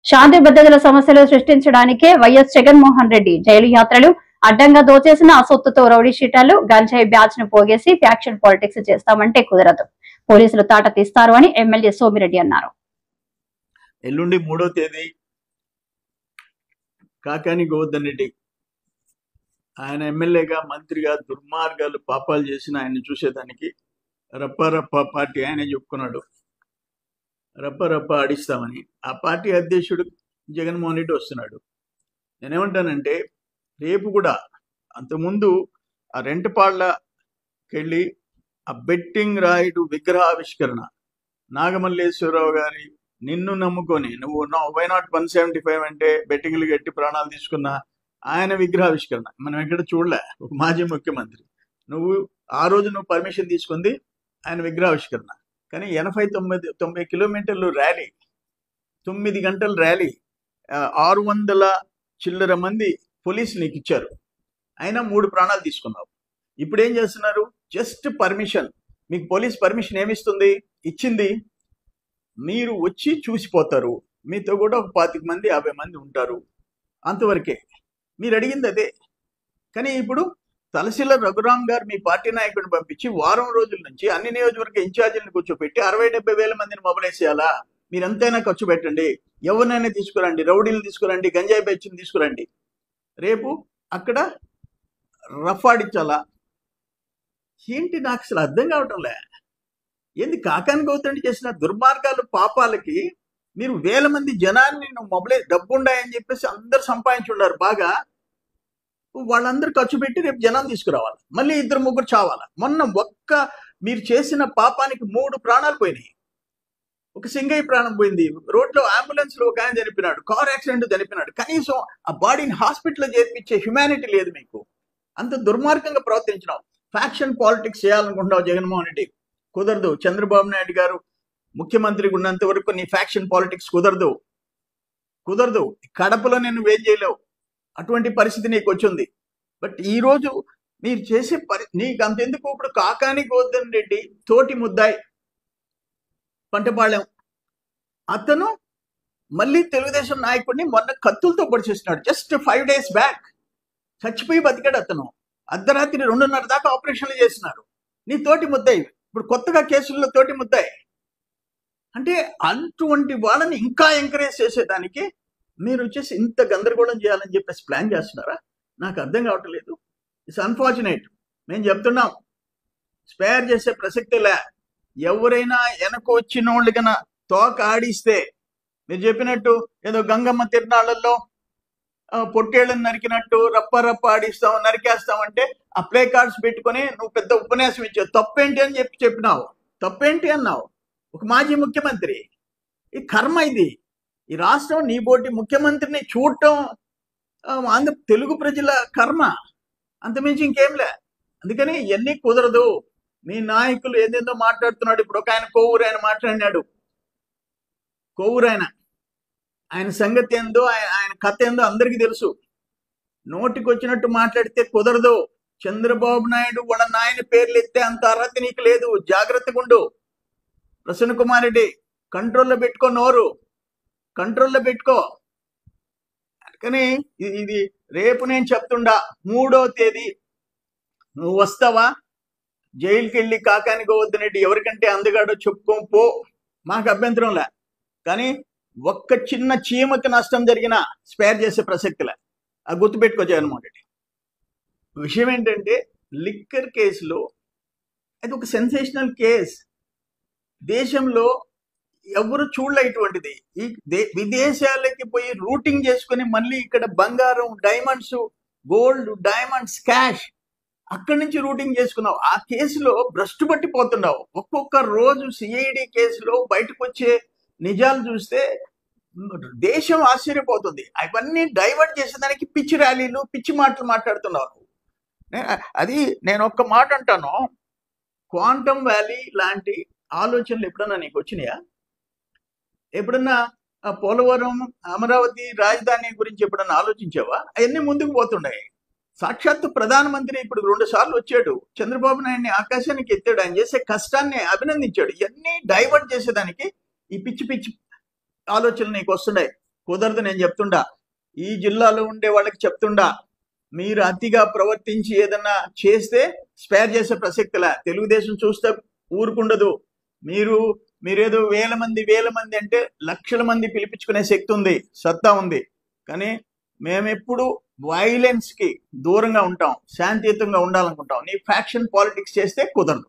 శాంతి భద్రతల సమస్యలు సృష్టించడానికే YS Jaganmohan Reddy jail యాత్రలు, అడ్డంగా దోచేసిన సొత్తుతో రౌడీ షీటర్లు, గంజాయి బ్యాచ్ ను పోగేసి ఫ్యాక్షన్ పాలిటిక్స్ చేస్తామంటే కుదరదు. పోలీసులు తాట తీస్తారు అని ఎమ్మెల్యే సోమిరెడ్డి అన్నారు. ఎల్లుండి 3వ తేదీ కాకాని గోవర్ధన్ రెడ్డి ఆయన ఎమ్మెల్యేగా, మంత్రిగా దుర్మార్గాలు, పాపాలు చేసిన ఆయన చూసేదానికి రప్ప పార్టీ ఆయనే చెప్పుకున్నాడు. రప్ప ఆడిస్తామని. ఆ పార్టీ అధ్యక్షుడు జగన్మోహన్ రెడ్డి వస్తున్నాడు. నేనేమంటానంటే, రేపు కూడా అంతకుముందు ఆ రెంటపాళ్ళకెళ్ళి ఆ బెట్టింగ్ రాయుడు విగ్రహావిష్కరణ, నాగమల్లేశ్వరరావు గారి నిన్ను నమ్ముకొని నువ్వు వై నాట్ 175 అంటే బెట్టింగ్లు కట్టి ప్రాణాలు తీసుకున్న ఆయన విగ్రహావిష్కరణ మనం ఎక్కడ చూడలే. ఒక మాజీ ముఖ్యమంత్రి నువ్వు ఆ రోజు పర్మిషన్ తీసుకుంది ఆయన విగ్రహావిష్కరణ. కానీ 80-90 కిలోమీటర్లు ర్యాలీ, 9 గంటల ర్యాలీ, 600 చిల్లర మంది పోలీసు నీకు ఇచ్చారు, అయినా 3 ప్రాణాలు తీసుకున్నావు. ఇప్పుడు ఏం చేస్తున్నారు? Just permission. మీకు పోలీస్ పర్మిషన్ ఏమిస్తుంది? ఇచ్చింది మీరు వచ్చి చూసిపోతారు, మీతో కూడా ఒక 25 మంది 50 మంది ఉంటారు, అంతవరకే. మీరు అడిగింది అదే. కానీ ఇప్పుడు తలశీల రఘురాం గారు మీ పార్టీ నాయకుడిని పంపించి వారం రోజుల నుంచి అన్ని నియోజకవర్గ ఇన్ఛార్జీలను కూర్చోపెట్టి 60-70 వేల మందిని మొబైలైజ్ చేయాలా? మీరు ఎంతైనా ఖర్చు పెట్టండి, ఎవరినైనా తీసుకురండి, రౌడీలు తీసుకురండి, గంజాయి బెచ్చుని తీసుకురండి, రేపు అక్కడ రఫ్ ఆడించాలా? ఏంటి నాకు అసలు అర్థం కావటంలే. ఏంది కాకాని గౌతమ్ చేసిన దుర్మార్గాలు, పాపాలకి మీరు వేల మంది జనాన్ని మొబైల్ డబ్బుండాయని చెప్పేసి అందరు సంపాదించున్నారు బాగా, వాళ్ళందరూ ఖర్చు పెట్టి రేపు జనం తీసుకురావాలి, మళ్ళీ 2-3 చావాలి. మొన్న మీరు చేసిన పాపానికి 3 ప్రాణాలు పోయినాయి. ఒక సింగయ్య ప్రాణం పోయింది, రోడ్లో అంబులెన్స్ లో ఒక ఆయన చనిపోయినాడు, కార్ యాక్సిడెంట్ చనిపోయినాడు. కనీసం ఆ బాడీని హాస్పిటల్లో చేర్పించే హ్యుమానిటీ లేదు మీకు. అంత దుర్మార్గంగా ప్రవర్తించినావు. ఫ్యాక్షన్ పాలిటిక్స్ చేయాలనుకుంటున్నావు జగన్మోహన్ రెడ్డి, కుదరదు. చంద్రబాబు నాయుడు గారు ముఖ్యమంత్రిగా ఉన్నంత వరకు నీ ఫ్యాక్షన్ పాలిటిక్స్ కుదరదు. కడపలో నేను వేట్ చేయలేవు, అటువంటి పరిస్థితి నీకు వచ్చింది. బట్ ఈరోజు మీరు చేసే నీకు అంతెందుకు. ఇప్పుడు కాకాని గోవర్ధన్ రెడ్డి తోటి ముద్దాయి పంటపాళెం అతను మళ్ళీ తెలుగుదేశం నాయకుడిని మొన్న కత్తులతో పొడిచేస్తున్నాడు. జస్ట్ 5 days బ్యాక్ చచ్చిపోయి బతికాడు అతను. అర్ధరాత్రి 2:30 దాకా ఆపరేషన్లు చేసినారు. నీ తోటి ముద్దాయి ఇప్పుడు కొత్తగా కేసుల్లో తోటి ముద్దాయి అంటే, అటువంటి వాళ్ళని ఇంకా ఎంకరేజ్ చేసేదానికి మీరు వచ్చేసి ఇంత గందరగోళం చేయాలని చెప్పేసి ప్లాన్ చేస్తున్నారా? నాకు అర్థం కావట్లేదు. It's unfortunate. మేము చెప్తున్నాం, స్పేర్ చేసే ప్రసక్తే లే. ఎవరైనా వెనక వచ్చిన వాళ్ళు కన్నా తోక ఆడిస్తే, మీరు చెప్పినట్టు ఏదో గంగమ్మ తిరునాళ్ళల్లో పొట్టేళ్ళని నరికినట్టు రప్ప ఆడిస్తాం, నరికేస్తామంటే ఆ ప్లే కార్డ్స్ పెట్టుకొని నువ్వు పెద్ద ఉపన్యాసం ఇచ్చావు. తప్పేంటి అని చెప్పినావు. తప్పేంటి అన్నావు. ఒక మాజీ ముఖ్యమంత్రి. ఈ కర్మ ఇది. ఈ రాష్ట్రం నీ బోటి ముఖ్యమంత్రిని చూడటం ఆంధ్ర తెలుగు ప్రజల కర్మ, అంతమించి ఇంకేంలే. అందుకని ఇవన్నీ కుదరదు. మీ నాయకులు ఏదేందో మాట్లాడుతున్నాడు. ఇప్పుడు ఒక ఆయన కోవూరు ఆయన మాట్లాడినాడు. కోవూరు ఆయన సంగతి ఏందో, ఆయన కథ ఏందో అందరికీ తెలుసు. నోటికి వచ్చినట్టు మాట్లాడితే కుదరదు. చంద్రబాబు నాయుడు వాళ్ళ నాయన పేర్లు ఎత్తే అంత అర్హత నీకు లేదు. జాగ్రత్తగా ఉండు. ప్రసన్న కుమార్ రెడ్డి కంట్రోల్లో పెట్టుకో, నోరు కంట్రోల్లో పెట్టుకో. కానీ ఇది రేపు నేను చెప్తుండా 3వ తేదీ నువ్వు వస్తావా? జైలుకి వెళ్ళి కాకాని గోవర్ధన్ రెడ్డి ఎవరికంటే అందగాడో చెప్పుకోపో, మాకు అభ్యంతరం లే. కానీ ఒక్క చిన్న చీమకి నష్టం జరిగినా స్పేర్ చేసే ప్రసక్తిలే. అది గుర్తుపెట్టుకో జగన్మోహన్ రెడ్డి. విషయం ఏంటంటే, లిక్కర్ కేసులో అది ఒక సెన్సేషనల్ కేస్. దేశంలో ఎవరు చూడలే ఇటువంటిది. ఈ విదేశాలకి పోయి రూటింగ్ చేసుకుని మళ్ళీ ఇక్కడ బంగారం, డైమండ్స్, గోల్డ్, డైమండ్స్, క్యాష్ అక్కడి నుంచి రూటింగ్ చేసుకున్నావు. ఆ కేసులో భ్రష్టు పట్టిపోతున్నావు. ఒక్కొక్క రోజు సిఐడి కేసులో బయటకు వచ్చే నిజాలు చూస్తే దేశం ఆశ్చర్యపోతుంది. అవన్నీ డైవర్ట్ చేసేదానికి పిచ్చి ర్యాలీలు, పిచ్చి మాటలు మాట్లాడుతున్నారు. అది నేను ఒక్క మాట అంటాను, క్వాంటమ్ వ్యాలీ లాంటి ఆలోచనలు ఎప్పుడన్నా నీకు వచ్చినాయా? ఎప్పుడన్నా పోలవరం, అమరావతి రాజధాని గురించి ఎప్పుడన్నా ఆలోచించావా? అవన్నీ ముందుకు పోతున్నాయి. సాక్షాత్తు ప్రధానమంత్రి ఇప్పుడు 2 సార్లు వచ్చాడు. చంద్రబాబు నాయుడిని ఆకాశానికి ఎత్తాడు. ఆయన చేసే కష్టాన్ని అభినందించాడు. ఇవన్నీ డైవర్ట్ చేసేదానికి ఈ పిచ్చి పిచ్చి ఆలోచనలు నీకు వస్తున్నాయి. కుదరదు. నేను చెప్తుండా, ఈ జిల్లాలో ఉండే వాళ్ళకి చెప్తుండా, మీరు అతిగా ప్రవర్తించి ఏదన్నా చేస్తే స్పేర్ చేసే ప్రసక్తిలా. తెలుగుదేశం చూస్తే ఊరుకుండదు. మీరేదో వేల మంది అంటే లక్షల మంది పిలిపించుకునే శక్తి ఉంది, సత్తా ఉంది. కానీ మేమెప్పుడు వైలెన్స్ కి దూరంగా ఉంటాం, శాంతియుతంగా ఉండాలనుకుంటాం. నీ ఫ్యాక్షన్ పాలిటిక్స్ చేస్తే కుదరదు.